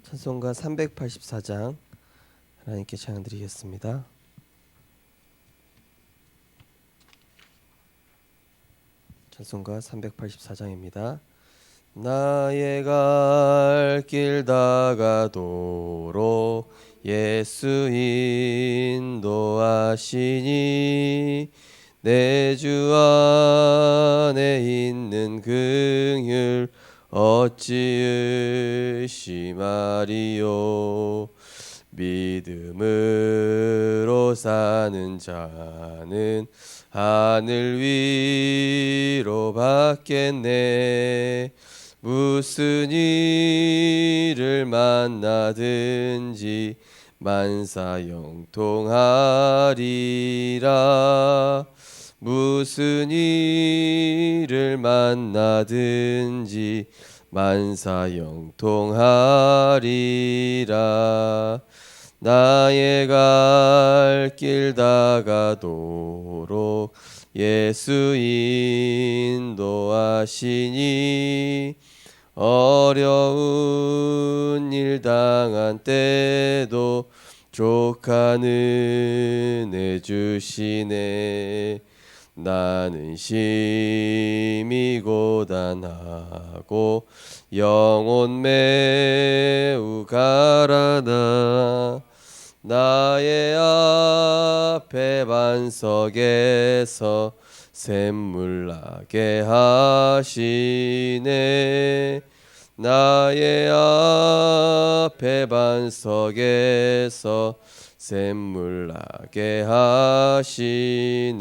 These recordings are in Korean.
찬송가 384장 하나님께 찬양 드리겠습니다. 찬송가 384장입니다. 나의 갈 길 다가도록 예수 인도하시니 내 주 안에 있는 긍휼 어찌 의심하리요. 믿음으로 사는 자는 하늘 위로 받겠네. 무슨 일을 만나든지 만사 형통하리라. 무슨 일을 만나든지 만사 형통하리라. 나의 갈 길 다가도록 예수 인도하시니 어려운 일 당한 때도 족한 은혜 주시네. 나는 심히 고단하고 영혼 매우 가라나. 나의 앞에 반석에서 샘물 나게 하시네. 나의 앞에 반석에서 샘물 나게 하시네.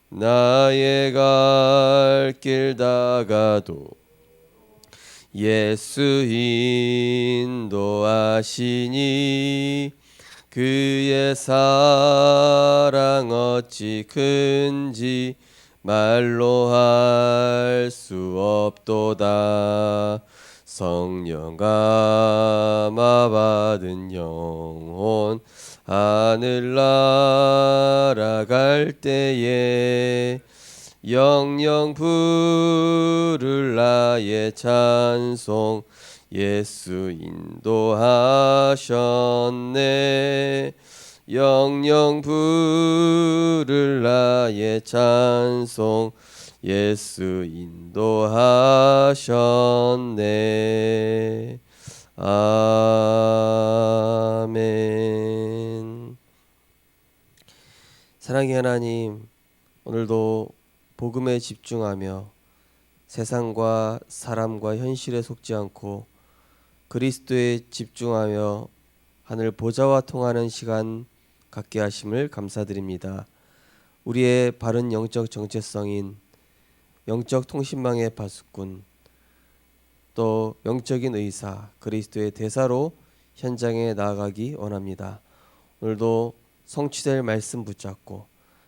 나의 갈 길 다가도 예수 인도하시니 그의 사랑 어찌 큰지 말로 할 수 없도다. 성령 감화 받은 영혼 하늘 날아갈 때에 영영 부를 나의 찬송 예수 인도하셨네. 영영 부를 나의 찬송 예수 인도하셨네. 아멘. 사랑의 하나님, 오늘도 복음에 집중하며 세상과 사람과 현실에 속지 않고 그리스도에 집중하며 하늘 보좌와 통하는 시간 갖게 하심을 감사드립니다. 우리의 바른 영적 정체성인 영적 통신망의 파수꾼, 또 영적인 의사 그리스도의 대사로 현장에 나아가기 원합니다. 오늘도 성취될 말씀 붙잡고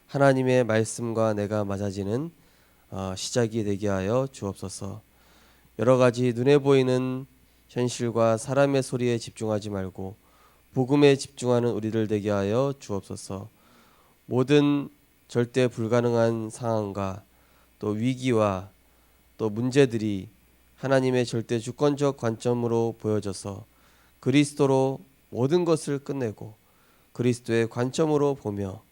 하나님의 말씀과 내가 맞아지는 시작이 되게 하여 주옵소서. 여러 가지 눈에 보이는 현실과 사람의 소리에 집중하지 말고 복음에 집중하는 우리들 되게 하여 주옵소서. 모든 절대 불가능한 상황과 또 위기와 또 문제들이 하나님의 절대 주권적 관점으로 보여져서 그리스도로 모든 것을 끝내고 그리스도의 관점으로 보며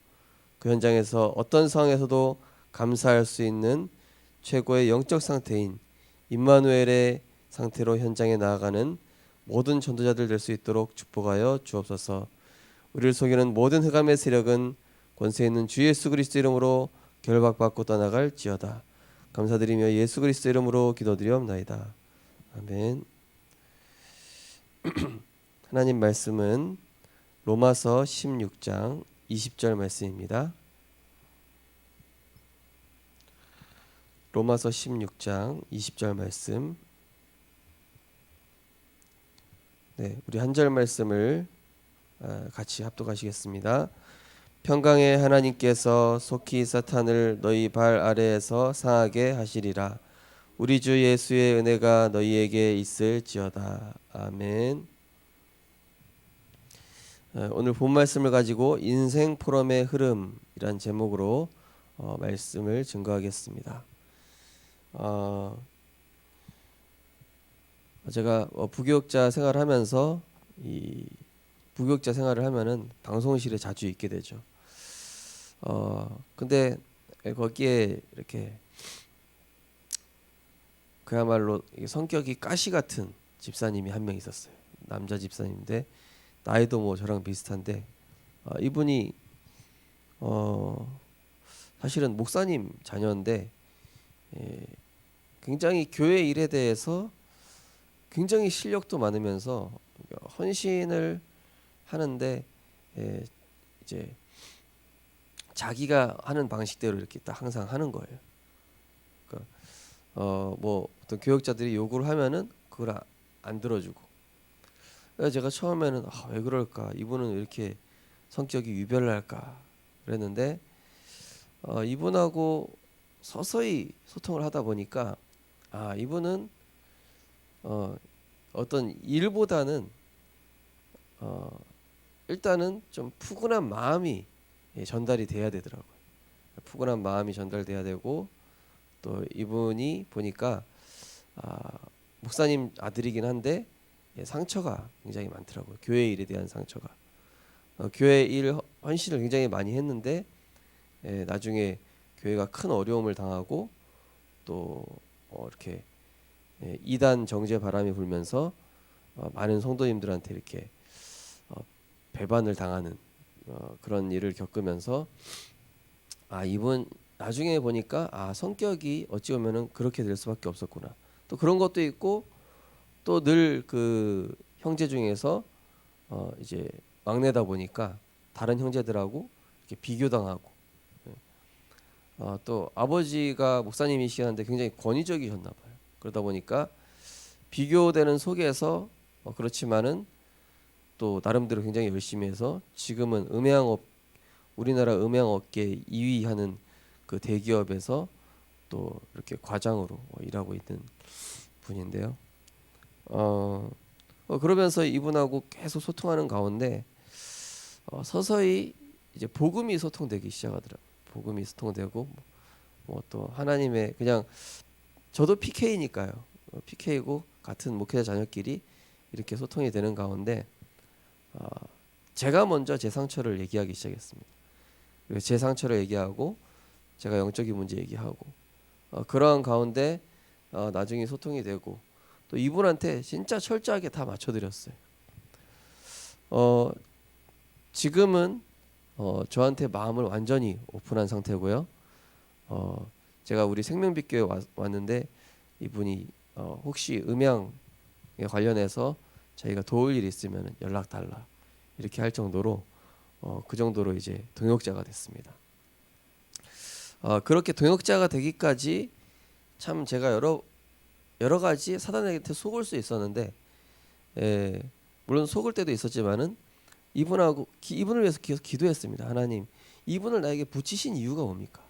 그 현장에서 어떤 상황에서도 감사할 수 있는 최고의 영적 상태인 임마누엘의 상태로 현장에 나아가는 모든 전도자들 될 수 있도록 축복하여 주옵소서. 우리를 속이는 모든 흑암의 세력은 권세 있는 주 예수 그리스도 이름으로 결박받고 떠나갈지어다. 감사드리며 예수 그리스도 이름으로 기도드리옵나이다. 아멘. 하나님 말씀은 로마서 16장 20절 말씀입니다. 로마서 16장 20절 말씀. 네, 우리 한 절 말씀을 같이 합독하시겠습니다. 평강의 하나님께서 속히 사탄을 너희 발 아래에서 상하게 하시리라. 우리 주 예수의 은혜가 너희에게 있을지어다. 아멘. 오늘 본 말씀을 가지고 인생 포럼의 흐름이란 제목으로 말씀을 증거하겠습니다. 제가 부교육자 생활하면서 이 부교육자 생활을 하면은 방송실에 자주 있게 되죠. 근데 거기에 이렇게 그야말로 성격이 가시 같은 집사님이 한 명 있었어요. 남자 집사님인데 나이도 뭐 저랑 비슷한데 이분이 사실은 목사님 자녀인데 굉장히 교회 일에 대해서 굉장히 실력도 많으면서 헌신을 하는데 이제 자기가 하는 방식대로 이렇게 딱 항상 하는 거예요. 그러니까 뭐 어떤 교역자들이 요구를 하면은 그걸 안 들어주고. 그래서 제가 처음에는 왜 그럴까? 이분은 왜 이렇게 성격이 유별날까? 그랬는데 이분하고 서서히 소통을 하다 보니까 이분은 어떤 일보다는 일단은 좀 푸근한 마음이 전달이 돼야 되더라고요. 푸근한 마음이 전달돼야 되고 또 이분이 보니까 목사님 아들이긴 한데 상처가 굉장히 많더라고요. 교회 일에 대한 상처가. 교회 일 헌신을 굉장히 많이 했는데 나중에 교회가 큰 어려움을 당하고 또 이렇게 이단 정죄 바람이 불면서 많은 성도님들한테 이렇게 배반을 당하는 그런 일을 겪으면서 이분 나중에 보니까 성격이 어찌 보면은 그렇게 될 수밖에 없었구나. 또 그런 것도 있고 또 늘 그 형제 중에서 이제 막내다 보니까 다른 형제들하고 이렇게 비교당하고 또 아버지가 목사님이시는데 굉장히 권위적이셨나 봐요. 그러다 보니까 비교되는 속에서 그렇지만은 또 나름대로 굉장히 열심히 해서 지금은 우리나라 음향업계 2위 하는 그 대기업에서 또 이렇게 과장으로 일하고 있는 분인데요. 그러면서 이분하고 계속 소통하는 가운데 서서히 이제 복음이 소통되기 시작하더라고요. 복음이 소통되고 뭐 또 하나님의 그냥 저도 PK니까요. PK고 같은 목회자 자녀끼리 이렇게 소통이 되는 가운데 제가 먼저 제 상처를 얘기하기 시작했습니다. 그리고 제 상처를 얘기하고 제가 영적인 문제 얘기하고 그러한 가운데 나중에 소통이 되고 또 이분한테 진짜 철저하게 다 맞춰드렸어요. 지금은 저한테 마음을 완전히 오픈한 상태고요. 제가 우리 생명빛교회 왔는데 이분이 혹시 음향에 관련해서 저희가 도울 일 있으면 연락 달라 이렇게 할 정도로 그 정도로 이제 동역자가 됐습니다. 그렇게 동역자가 되기까지 참 제가 여러 가지 사단에게 속을 수 있었는데 물론 속을 때도 있었지만은 이분을 위해서 계속 기도했습니다. 하나님, 이분을 나에게 붙이신 이유가 뭡니까?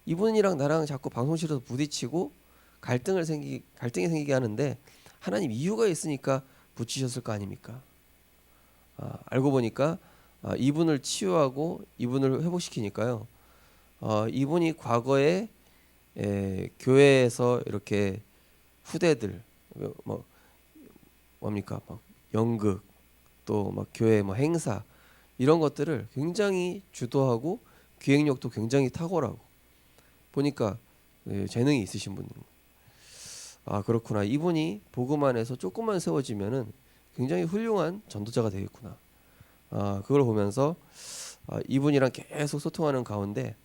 이분이랑 나랑 자꾸 방송실에서 부딪히고 갈등이 생기게 하는데 하나님 이유가 있으니까 붙이셨을 거 아닙니까? 알고 보니까 이분을 치유하고 이분을 회복시키니까요. 이분이 과거에 교회에서 이렇게 후대들 뭡니까? 막 연극 또 막 교회 뭐 행사 이런 것들을 굉장히 주도하고 기획력도 굉장히 탁월하고 보니까 재능이 있으신 분인 거예요. 그렇구나. 이분이 복음 안에서 조금만 세워지면은 굉장히 훌륭한 전도자가 되겠구나. 그걸 보면서 이분이랑 계속 소통하는 가운데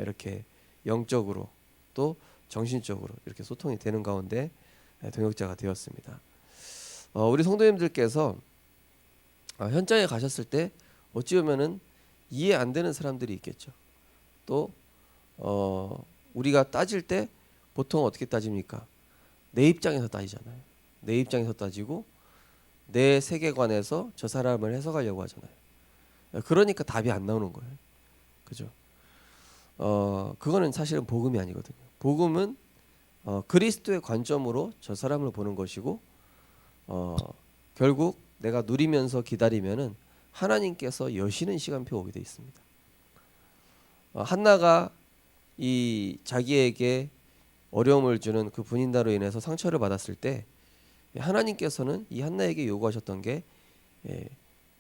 이렇게 영적으로 또 정신적으로 이렇게 소통이 되는 가운데 동역자가 되었습니다. 우리 성도님들께서 현장에 가셨을 때 어찌 보면은 이해 안 되는 사람들이 있겠죠. 또 우리가 따질 때 보통 어떻게 따집니까? 내 입장에서 따지잖아요. 내 입장에서 따지고 내 세계관에서 저 사람을 해석하려고 하잖아요. 그러니까 답이 안 나오는 거예요. 그죠? 그거는 사실은 복음이 아니거든요. 복음은 그리스도의 관점으로 저 사람을 보는 것이고 결국 내가 누리면서 기다리면은 하나님께서 여시는 시간표 오게 돼 있습니다. 한나가 이 자기에게 어려움을 주는 그 분인다로 인해서 상처를 받았을 때 하나님께서는 이 한나에게 요구하셨던 게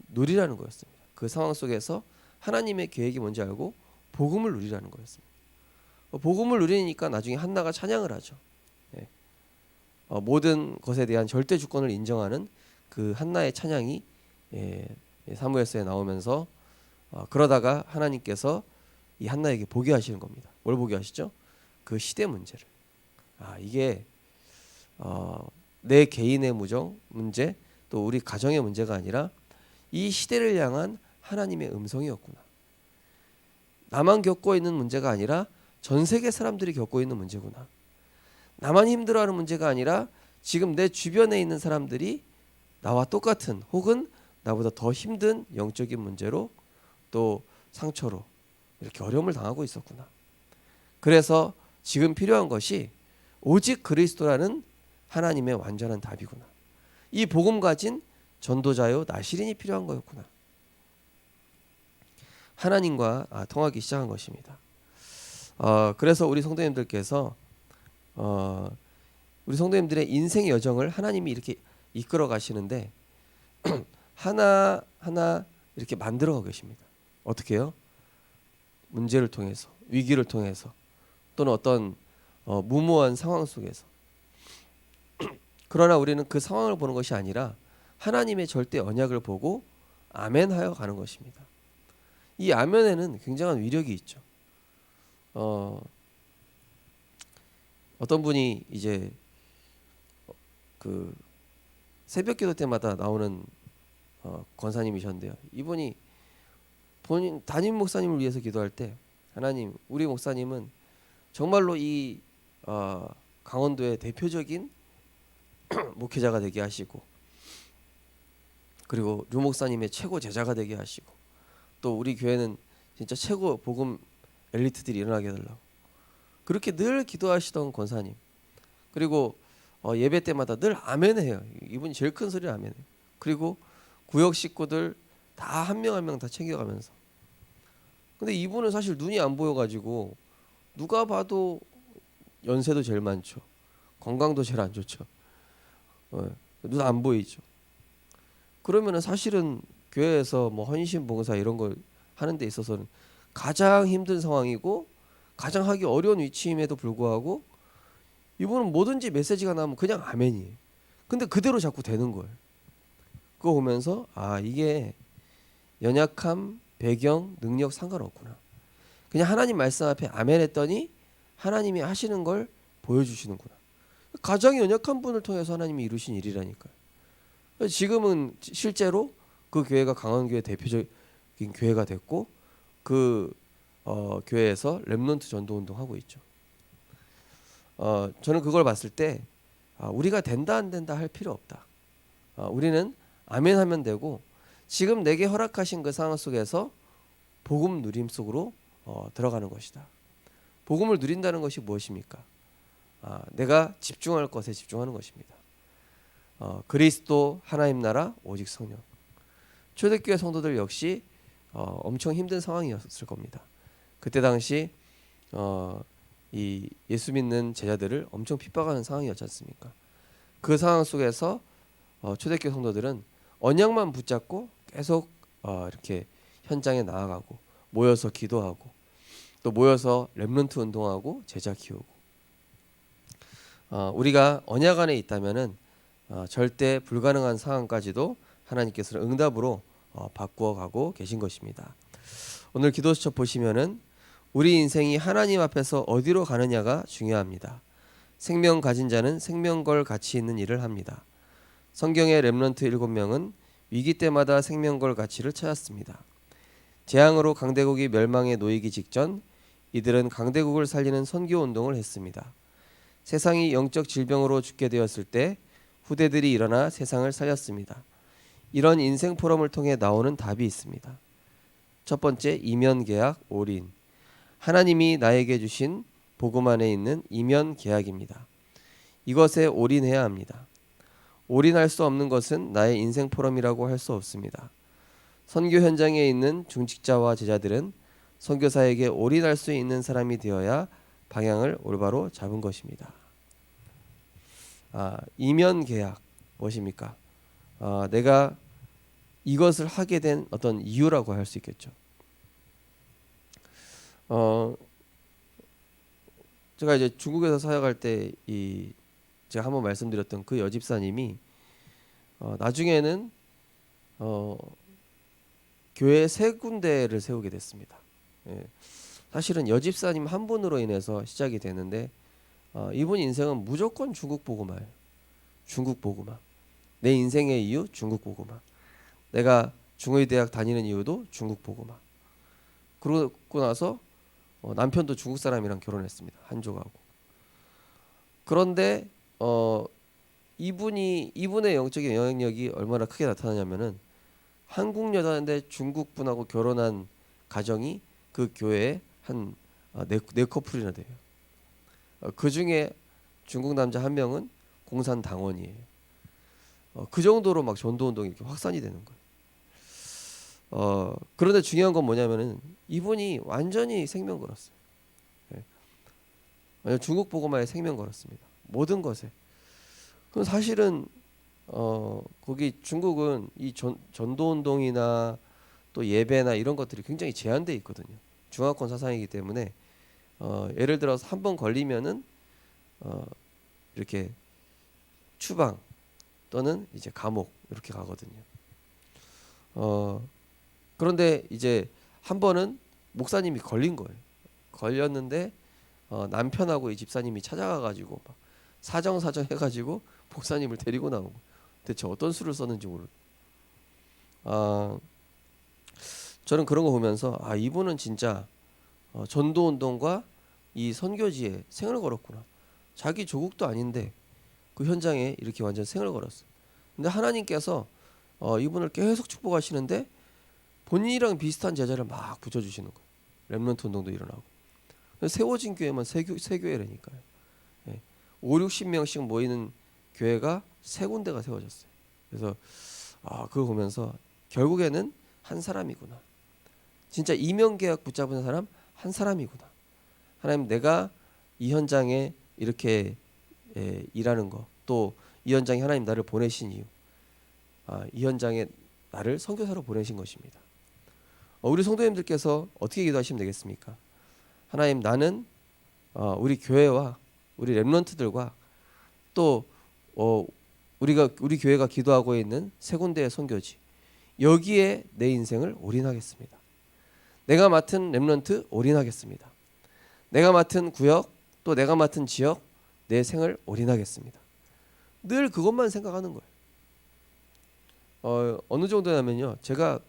누리라는 거였습니다. 그 상황 속에서 하나님의 계획이 뭔지 알고 복음을 누리라는 거였습니다. 복음을 누리니까 나중에 한나가 찬양을 하죠. 모든 것에 대한 절대 주권을 인정하는 그 한나의 찬양이 사무엘서에 나오면서 그러다가 하나님께서 이 한나에게 보게 하시는 겁니다. 뭘 보게 하시죠? 그 시대 문제를. 이게 내 개인의 문제 또 우리 가정의 문제가 아니라 이 시대를 향한 하나님의 음성이었구나. 나만 겪고 있는 문제가 아니라 전 세계 사람들이 겪고 있는 문제구나. 나만 힘들어하는 문제가 아니라 지금 내 주변에 있는 사람들이 나와 똑같은 혹은 나보다 더 힘든 영적인 문제로 또 상처로 이렇게 어려움을 당하고 있었구나. 그래서 지금 필요한 것이 오직 그리스도라는 하나님의 완전한 답이구나. 이 복음 가진 전도자요 나시린이 필요한 거였구나. 하나님과 통하기 시작한 것입니다. 그래서 우리 성도님들께서 우리 성도님들의 인생 여정을 하나님이 이렇게 이끌어 가시는데 하나 이렇게 만들어 계십니다. 어떻게요? 문제를 통해서, 위기를 통해서, 또는 어떤 무모한 상황 속에서. 그러나 우리는 그 상황을 보는 것이 아니라 하나님의 절대 언약을 보고 아멘하여 가는 것입니다. 이 아멘에는 굉장한 위력이 있죠. 어떤 분이 이제 그 새벽기도 때마다 나오는 권사님이셨는데요. 이분이 본인 담임 목사님을 위해서 기도할 때 하나님, 우리 목사님은 정말로 이 강원도의 대표적인 목회자가 되게 하시고, 그리고 류 목사님의 최고 제자가 되게 하시고, 또 우리 교회는 진짜 최고 복음 엘리트들이 일어나게 해달라고 그렇게 늘 기도하시던 권사님. 그리고 예배 때마다 늘 아멘해요. 이분이 제일 큰 소리를 아멘해요. 그리고 구역 식구들 다 한 명 한 명 다 챙겨가면서. 근데 이분은 사실 눈이 안 보여가지고 누가 봐도 연세도 제일 많죠. 건강도 제일 안 좋죠. 눈 안 보이죠. 그러면은 사실은 교회에서 뭐 헌신 봉사 이런 걸 하는 데 있어서는 가장 힘든 상황이고 가장 하기 어려운 위치임에도 불구하고 이분은 뭐든지 메시지가 나오면 그냥 아멘이에요. 근데 그대로 자꾸 되는 거예요. 그거 보면서 이게 연약함, 배경, 능력 상관없구나. 그냥 하나님 말씀 앞에 아멘 했더니 하나님이 하시는 걸 보여주시는구나. 가장 연약한 분을 통해서 하나님이 이루신 일이라니까요. 지금은 실제로 그 교회가 강원교회 대표적인 교회가 됐고 그 교회에서 렘넌트 전도운동 하고 있죠. 저는 그걸 봤을 때 우리가 된다 안 된다 할 필요 없다. 우리는 아멘 하면 되고 지금 내게 허락하신 그 상황 속에서 복음 누림 속으로 들어가는 것이다. 복음을 누린다는 것이 무엇입니까? 내가 집중할 것에 집중하는 것입니다. 그리스도, 하나님 나라, 오직 성령. 초대교회 성도들 역시 엄청 힘든 상황이었을 겁니다. 그때 당시 이 예수 믿는 제자들을 엄청 핍박하는 상황이었지 않습니까? 그 상황 속에서 초대교회 성도들은 언약만 붙잡고 계속 이렇게 현장에 나아가고 모여서 기도하고 또 모여서 렘넌트 운동하고 제자 키우고 우리가 언약 안에 있다면은 절대 불가능한 상황까지도 하나님께서는 응답으로 바꾸어 가고 계신 것입니다. 오늘 기도 수첩 보시면은 우리 인생이 하나님 앞에서 어디로 가느냐가 중요합니다. 생명 가진 자는 생명 걸 가치 있는 일을 합니다. 성경의 렘넌트 7명은 위기 때마다 생명 걸 가치를 찾았습니다. 재앙으로 강대국이 멸망에 놓이기 직전 이들은 강대국을 살리는 선교 운동을 했습니다. 세상이 영적 질병으로 죽게 되었을 때 후대들이 일어나 세상을 살렸습니다. 이런 인생 포럼을 통해 나오는 답이 있습니다. 첫 번째, 이면 계약 올인. 하나님이 나에게 주신 복음 안에 있는 이면 계약입니다. 이것에 올인해야 합니다. 올인할 수 없는 것은 나의 인생 포럼이라고 할 수 없습니다. 선교 현장에 있는 중직자와 제자들은 선교사에게 올인할 수 있는 사람이 되어야 방향을 올바로 잡은 것입니다. 이면 계약. 무엇입니까? 내가 이것을 하게 된 어떤 이유라고 할 수 있겠죠. 제가 이제 중국에서 사역할 때 제가 한번 말씀드렸던 그 여집사님이 나중에는 교회 세 군데를 세우게 됐습니다. 예. 사실은 여집사님 한 분으로 인해서 시작이 되는데 이분 인생은 무조건 중국 복음화예요. 중국 복음화. 내 인생의 이유 중국 복음화. 내가 중의대학 다니는 이유도 중국 복음화. 그러고 나서 남편도 중국 사람이랑 결혼했습니다. 한족하고. 그런데 이분의 영적인 영향력이 얼마나 크게 나타나냐면은 한국 여자인데 중국 분하고 결혼한 가정이 그 교회에 한 네 커플이나 돼요. 그 중에 중국 남자 한 명은 공산 당원이에요. 그 정도로 막 전도 운동이 이렇게 확산이 되는 거예요. 그런데 중요한 건 뭐냐면은 이분이 완전히 생명 걸었어요. 예. 중국 복음화에 생명 걸었습니다. 모든 것에. 그럼 사실은 거기 중국은 이 전도 운동이나 또 예배나 이런 것들이 굉장히 제한돼 있거든요. 중화권 사상이기 때문에 예를 들어서 한 번 걸리면은 이렇게 추방 또는 이제 감옥 이렇게 가거든요. 그런데 이제 한 번은 목사님이 걸린 거예요. 걸렸는데 남편하고 이 집사님이 찾아가가지고 막 사정사정 해가지고 목사님을 데리고 나오고 대체 어떤 수를 썼는지 모르. 저는 그런 거 보면서 이분은 진짜 전도 운동과 이 선교지에 생을 걸었구나. 자기 조국도 아닌데 그 현장에 이렇게 완전 생을 걸었어요. 근데 하나님께서 이분을 계속 축복하시는데 본인이랑 비슷한 제자를 막 붙여주시는 거예요. 렘넌트 운동도 일어나고. 세워진 교회만 세 교회라니까요. 예. 5, 60명씩 모이는 교회가 세 군데가 세워졌어요. 그래서 그거 보면서 결국에는 한 사람이구나. 진짜 이명계약 붙잡은 사람 한 사람이구나. 하나님, 내가 이 현장에 이렇게 일하는 거, 또 이 현장에 하나님 나를 보내신 이유, 이 현장에 나를 선교사로 보내신 것입니다. 우리 성도님들께서 어떻게 기도하시면 되겠습니까? 하나님, 나는 우리 교회와 우리 렘넌트들과 또 우리 교회가 기도하고 있는 세 군데의 선교지, 여기에 내 인생을 올인하겠습니다. 내가 맡은 렘넌트 올인하겠습니다. 내가 맡은 구역, 또 내가 맡은 지역, 내 생을 올인하겠습니다. 늘 그것만 생각하는 거예요. 어느 정도냐면요, 제가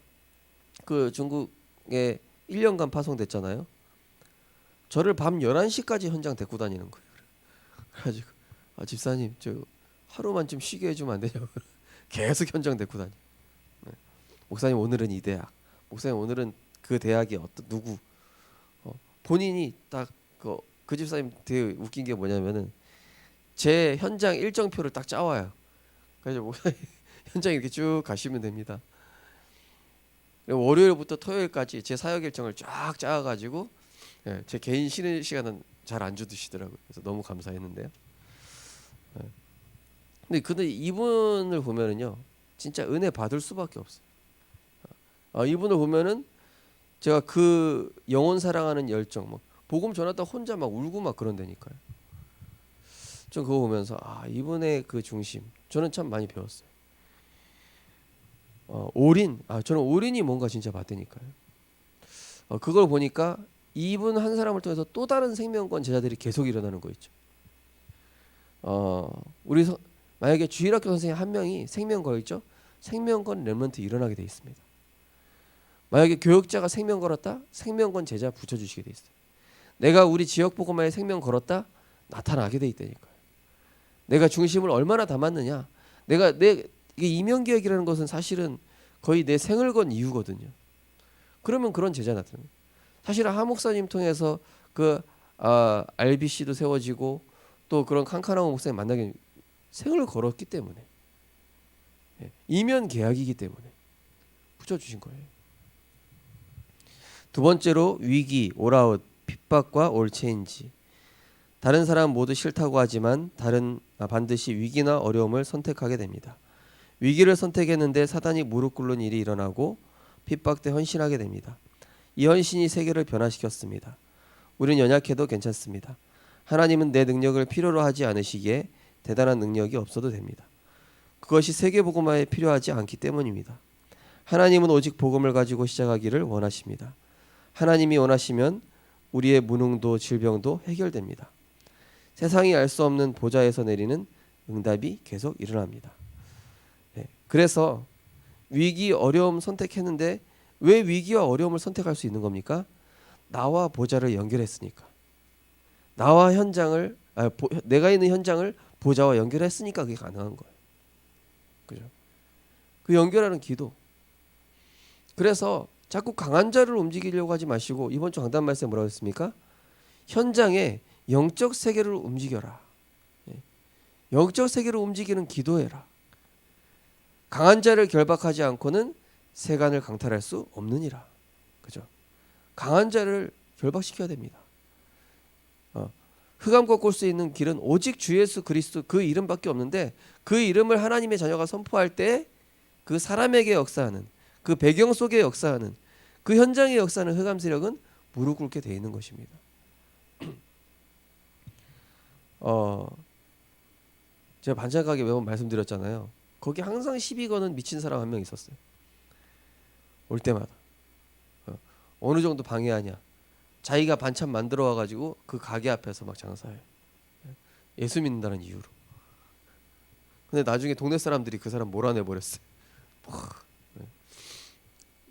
그 중국에 1년간 파송됐잖아요. 저를 밤 11시까지 현장 데리고 다니는 거예요. 그래가지고 집사님, 저 하루만 좀 쉬게 해주면 안 되냐고. 계속 현장 데리고 다니. 네. 목사님, 오늘은 이 대학. 목사님, 오늘은 그 대학이 누구. 본인이 딱 그 집사님 되게 웃긴 게 뭐냐면은 제 현장 일정표를 딱 짜와요. 그래서 목사님 현장 이렇게 쭉 가시면 됩니다. 월요일부터 토요일까지 제 사역 일정을 쫙 짜가지고 제 개인 쉬는 시간은 잘 안 주시더라고요. 그래서 너무 감사했는데요. 근데 이분을 보면은요, 진짜 은혜 받을 수밖에 없어요. 이분을 보면은 제가 그 영혼 사랑하는 열정, 뭐 복음 전하다 혼자 막 울고 막 그런다니까요. 전 그거 보면서 이분의 그 중심, 저는 참 많이 배웠어요. 올인, 저는 올인이 뭔가 진짜 받으니까요. 그걸 보니까 이분 한 사람을 통해서 또 다른 생명권 제자들이 계속 일어나는 거 있죠. 만약에 주일학교 선생님 한 명이 생명 걸죠, 생명권 렘넌트 일어나게 돼 있습니다. 만약에 교역자가 생명 걸었다, 생명권 제자 붙여주시게 돼 있어요. 내가 우리 지역 복음화에 생명 걸었다, 나타나게 돼 있다니까요. 내가 중심을 얼마나 담았느냐. 이게 이명계획이라는 것은 사실은 거의 내 생을 건 이유거든요. 그러면 그런 제자 나타나요. 사실은 하 목사님 통해서 RBC도 세워지고 또 그런 칸칸하고 목사님 만나게 생을 걸었기 때문에, 이면 계약이기 때문에 붙여주신 거예요. 두 번째로 위기, 올아웃, 핍박과 올체인지. 다른 사람 모두 싫다고 하지만 반드시 위기나 어려움을 선택하게 됩니다. 위기를 선택했는데 사단이 무릎 꿇는 일이 일어나고 핍박돼 헌신하게 됩니다. 이 헌신이 세계를 변화시켰습니다. 우린 연약해도 괜찮습니다. 하나님은 내 능력을 필요로 하지 않으시기에 대단한 능력이 없어도 됩니다. 그것이 세계복음화에 필요하지 않기 때문입니다. 하나님은 오직 복음을 가지고 시작하기를 원하십니다. 하나님이 원하시면 우리의 무능도 질병도 해결됩니다. 세상이 알 수 없는 보좌에서 내리는 응답이 계속 일어납니다. 그래서 위기, 어려움 선택했는데 왜 위기와 어려움을 선택할 수 있는 겁니까? 나와 보좌를 연결했으니까. 나와 현장을 내가 있는 현장을 보좌와 연결했으니까 그게 가능한 거예요. 그죠? 그 연결하는 기도. 그래서 자꾸 강한 자를 움직이려고 하지 마시고 이번 주 강단 말씀에 뭐라고 했습니까? 현장에 영적 세계를 움직여라. 영적 세계를 움직이는 기도해라. 강한 자를 결박하지 않고는 세간을 강탈할 수 없느니라. 그죠? 강한 자를 결박시켜야 됩니다. 흑암 꺾을 수 있는 길은 오직 주 예수 그리스도 그 이름밖에 없는데 그 이름을 하나님의 자녀가 선포할 때 그 사람에게 역사하는 그 배경 속에 역사하는 그 현장에 역사하는 흑암 세력은 무릎 꿇게 돼 있는 것입니다. 제가 반짝하게 매번 말씀드렸잖아요. 거기 항상 시비 거는 미친 사람 한 명 있었어요. 올 때마다 어느 정도 방해하냐. 자기가 반찬 만들어 와가지고 그 가게 앞에서 막 장사해요. 예수 믿는다는 이유로. 근데 나중에 동네 사람들이 그 사람 몰아내버렸어요.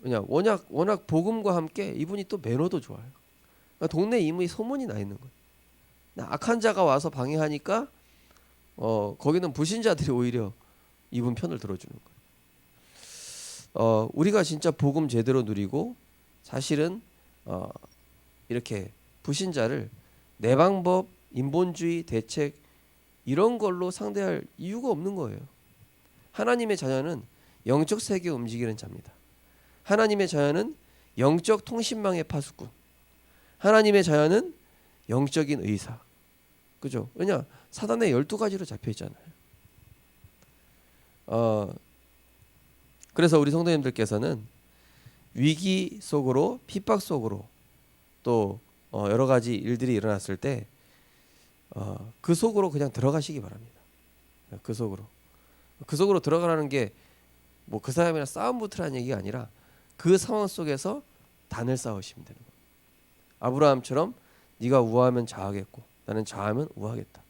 그냥 워낙 복음과 함께 이분이 또 매너도 좋아요. 그러니까 동네 이미 소문이 나 있는 거예요. 악한 자가 와서 방해하니까 거기는 불신자들이 오히려 이분 편을 들어주는 거예요. 우리가 진짜 복음 제대로 누리고 사실은 이렇게 불신자를 내 방법, 인본주의, 대책 이런 걸로 상대할 이유가 없는 거예요. 하나님의 자녀는 영적 세계에 움직이는 자입니다. 하나님의 자녀는 영적 통신망의 파수꾼. 하나님의 자녀는 영적인 의사. 그죠? 왜냐? 사단의 12가지로 잡혀 있잖아요. 그래서 우리 성도님들께서는 위기 속으로 핍박 속으로 또 여러 가지 일들이 일어났을 때 그 속으로 그냥 들어가시기 바랍니다. 그 속으로 들어가라는 게 뭐 그 사람이랑 싸움 붙으라는 얘기가 아니라 그 상황 속에서 단을 쌓으시면 되는 거예요. 아브라함처럼 네가 우하면 자하겠고 나는 자하면 우하겠다.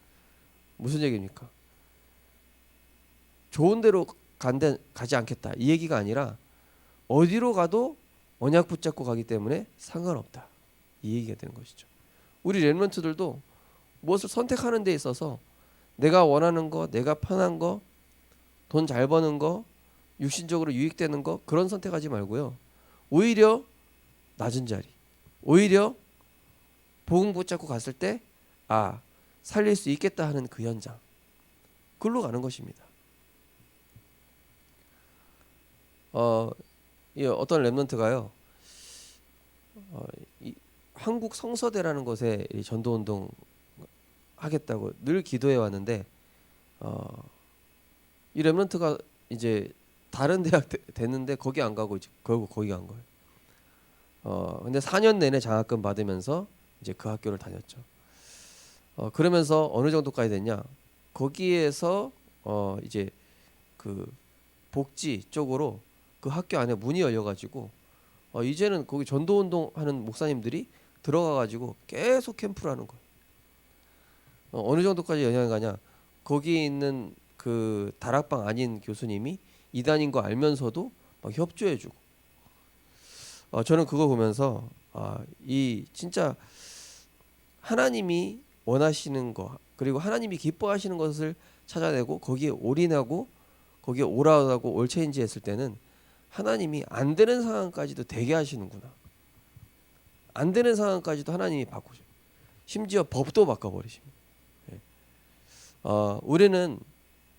무슨 얘기입니까? 좋은 데로 가지 않겠다 이 얘기가 아니라 어디로 가도 언약 붙잡고 가기 때문에 상관없다 이 얘기가 되는 것이죠. 우리 렘넌트들도 무엇을 선택하는 데 있어서 내가 원하는 거, 내가 편한 거, 돈 잘 버는 거, 육신적으로 유익되는 거 그런 선택하지 말고요. 오히려 낮은 자리, 오히려 복음 붙잡고 갔을 때 살릴 수 있겠다 하는 그 현장 글로 가는 것입니다. 어떤 렘넌트가요. 한국 성서대라는 곳에 전도운동 하겠다고 늘 기도해 왔는데 이 렘넌트가 이제 다른 대학 됐는데 거기 안 가고 이제 결국 거기 간 거예요. 근데 4년 내내 장학금 받으면서 이제 그 학교를 다녔죠. 그러면서 어느 정도까지 됐냐? 거기에서 이제 그 복지 쪽으로 그 학교 안에 문이 열려가지고 이제는 거기 전도운동 하는 목사님들이 들어가가지고 계속 캠프를 하는 거예요. 어느 정도까지 영향을 가냐? 거기 있는 그 다락방 아닌 교수님이 이단인 거 알면서도 막 협조해주고. 저는 그거 보면서 이 진짜 하나님이 원하시는 거 그리고 하나님이 기뻐하시는 것을 찾아내고 거기에 올인하고 거기에 오라하고 올체인지 했을 때는 하나님이 안 되는 상황까지도 되게 하시는구나. 안 되는 상황까지도 하나님이 바꾸셔. 심지어 법도 바꿔버리십니다. 우리는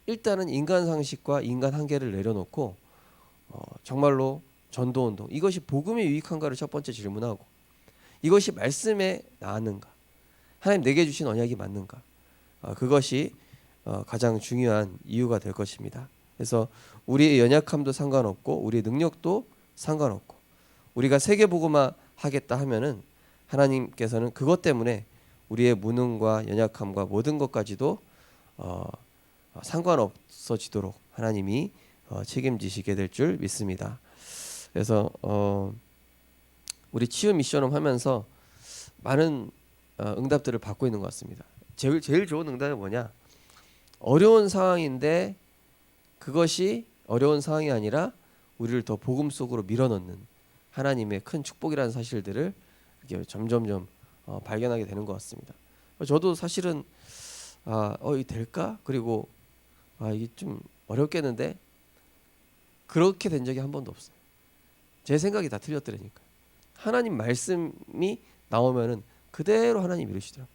일단은 인간 상식과 인간 한계를 내려놓고 정말로 전도운동 이것이 복음에 유익한가를 첫 번째 질문하고 이것이 말씀에 나았는가 하나님 내게 주신 언약이 맞는가? 그것이 가장 중요한 이유가 될 것입니다. 그래서 우리의 연약함도 상관없고 우리의 능력도 상관없고 우리가 세계복음화 하겠다 하면은 하나님께서는 그것 때문에 우리의 무능과 연약함과 모든 것까지도 상관없어지도록 하나님이 책임지시게 될 줄 믿습니다. 그래서 우리 치유 미션홈 하면서 많은 응답들을 받고 있는 것 같습니다. 제일 좋은 응답이 뭐냐? 어려운 상황인데 그것이 어려운 상황이 아니라 우리를 더 복음 속으로 밀어넣는 하나님의 큰 축복이라는 사실들을 이렇게 점점점 발견하게 되는 것 같습니다. 저도 사실은 이게 될까? 그리고 이게 좀 어렵겠는데 그렇게 된 적이 한 번도 없어요. 제 생각이 다 틀렸더라니까. 하나님 말씀이 나오면은 그대로 하나님 이루시더라고요.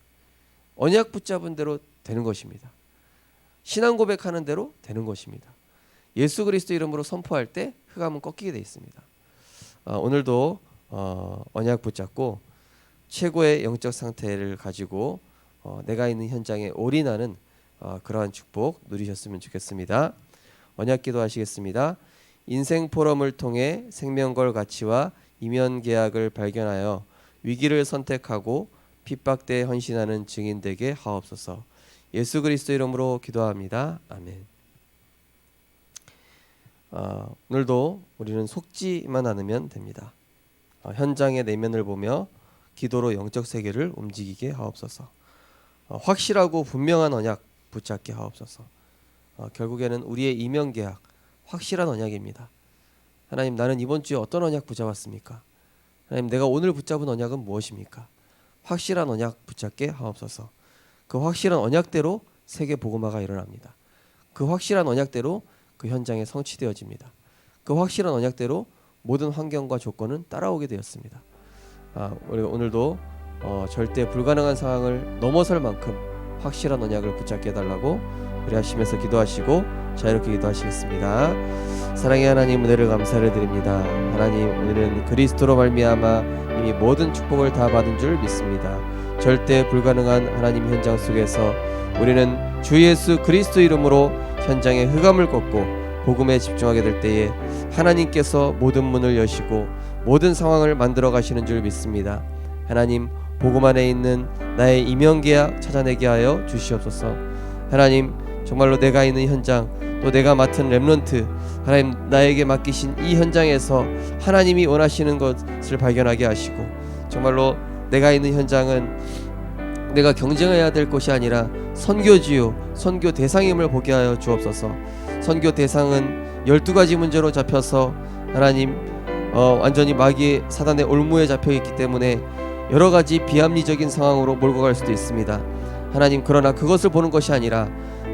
언약 붙잡은 대로 되는 것입니다. 신앙 고백하는 대로 되는 것입니다. 예수 그리스도 이름으로 선포할 때 흑암은 꺾이게 돼 있습니다. 오늘도 언약 붙잡고 최고의 영적 상태를 가지고 내가 있는 현장에 올인하는 그러한 축복 누리셨으면 좋겠습니다. 언약 기도하시겠습니다. 인생 포럼을 통해 생명걸 가치와 이면 계약을 발견하여 위기를 선택하고 핍박대에 헌신하는 증인 되게 하옵소서. 예수 그리스도 이름으로 기도합니다. 아멘. 오늘도 우리는 속지만 않으면 됩니다. 현장의 내면을 보며 기도로 영적 세계를 움직이게 하옵소서. 확실하고 분명한 언약 붙잡게 하옵소서. 결국에는 우리의 이면 계약 확실한 언약입니다. 하나님, 나는 이번 주에 어떤 언약 붙잡았습니까? 하나님, 내가 오늘 붙잡은 언약은 무엇입니까? 확실한 언약 붙잡게 하옵소서. 그 확실한 언약대로 세계 복음화가 일어납니다. 그 확실한 언약대로 그 현장에 성취되어집니다. 그 확실한 언약대로 모든 환경과 조건은 따라오게 되었습니다. 우리가 오늘도 절대 불가능한 상황을 넘어설 만큼 확실한 언약을 붙잡게 해달라고 우리하시면서 기도하시고 자유롭게 기도하시겠습니다. 사랑의 하나님, 은혜를 감사를 드립니다. 하나님, 우리는 그리스도로 말미암아 이미 모든 축복을 다 받은 줄 믿습니다. 절대 불가능한 하나님 현장 속에서 우리는 주 예수 그리스도 이름으로 현장의 흑암을 꺾고 복음에 집중하게 될 때에 하나님께서 모든 문을 여시고 모든 상황을 만들어 가시는 줄 믿습니다. 하나님, 복음 안에 있는 나의 이면계약 찾아내게 하여 주시옵소서. 하나님, 정말로 내가 있는 현장, 또 내가 맡은 렘넌트, 하나님 나에게 맡기신 이 현장에서 하나님이 원하시는 것을 발견하게 하시고, 정말로 내가 있는 현장은 내가 경쟁해야 될 것이 아니라 선교지요, 선교 대상임을 보게 하여 주옵소서. 선교 대상은 12가지 문제로 잡혀서 하나님 완전히 마귀의 사단의 올무에 잡혀있기 때문에 여러가지 비합리적인 상황으로 몰고 갈 수도 있습니다. 하나님, 그러나 그것을 보는 것이 아니라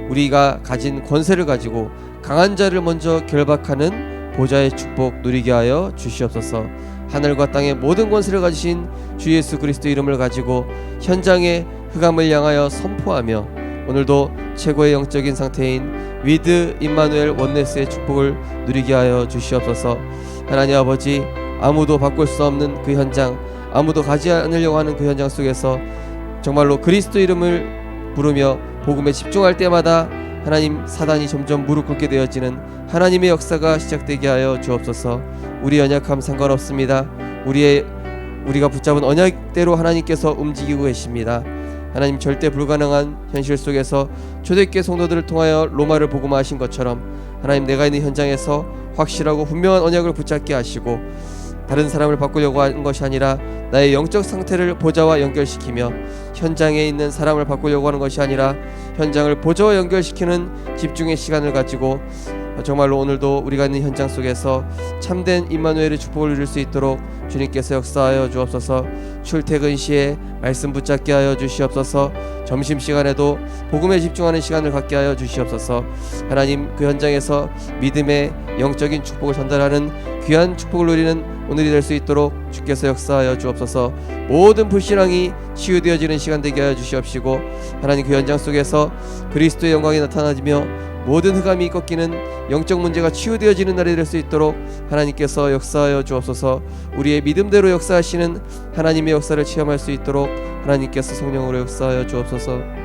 우리가 가진 권세를 가지고 강한 자를 먼저 결박하는 보좌의 축복 누리게 하여 주시옵소서. 하늘과 땅의 모든 권세를 가지신 주 예수 그리스도 이름을 가지고 현장의 흑암을 향하여 선포하며 오늘도 최고의 영적인 상태인 위드 임마누엘 원네스의 축복을 누리게 하여 주시옵소서. 하나님 아버지, 아무도 바꿀 수 없는 그 현장, 아무도 가지 않으려고 하는 그 현장 속에서 정말로 그리스도 이름을 부르며 복음에 집중할 때마다 하나님, 사단이 점점 무릎 꿇게 되어지는 하나님의 역사가 시작되게 하여 주옵소서. 우리 연약함 상관없습니다. 우리가 붙잡은 언약대로 하나님께서 움직이고 계십니다. 하나님, 절대 불가능한 현실 속에서 초대교회 성도들을 통하여 로마를 복음화하신 것처럼 하나님, 내가 있는 현장에서 확실하고 분명한 언약을 붙잡게 하시고 다른 사람을 바꾸려고 하는 것이 아니라 나의 영적 상태를 보좌와 연결시키며 현장에 있는 사람을 바꾸려고 하는 것이 아니라 현장을 보좌와 연결시키는 집중의 시간을 가지고 정말로 오늘도 우리가 있는 현장 속에서 참된 임마누엘의 축복을 누릴 수 있도록 주님께서 역사하여 주옵소서. 출퇴근 시에 말씀 붙잡게 하여 주시옵소서. 점심시간에도 복음에 집중하는 시간을 갖게 하여 주시옵소서. 하나님, 그 현장에서 믿음의 영적인 축복을 전달하는 귀한 축복을 누리는 오늘이 될 수 있도록 주께서 역사하여 주옵소서. 모든 불신앙이 치유되어지는 시간 되게 하여 주시옵시고 하나님, 그 현장 속에서 그리스도의 영광이 나타나지며 모든 흑암이 꺾이는 영적 문제가 치유되어지는 날이 될 수 있도록 하나님께서 역사하여 주옵소서. 우리의 믿음대로 역사하시는 하나님의 역사를 체험할 수 있도록 하나님께서 성령으로 역사하여 주옵소서.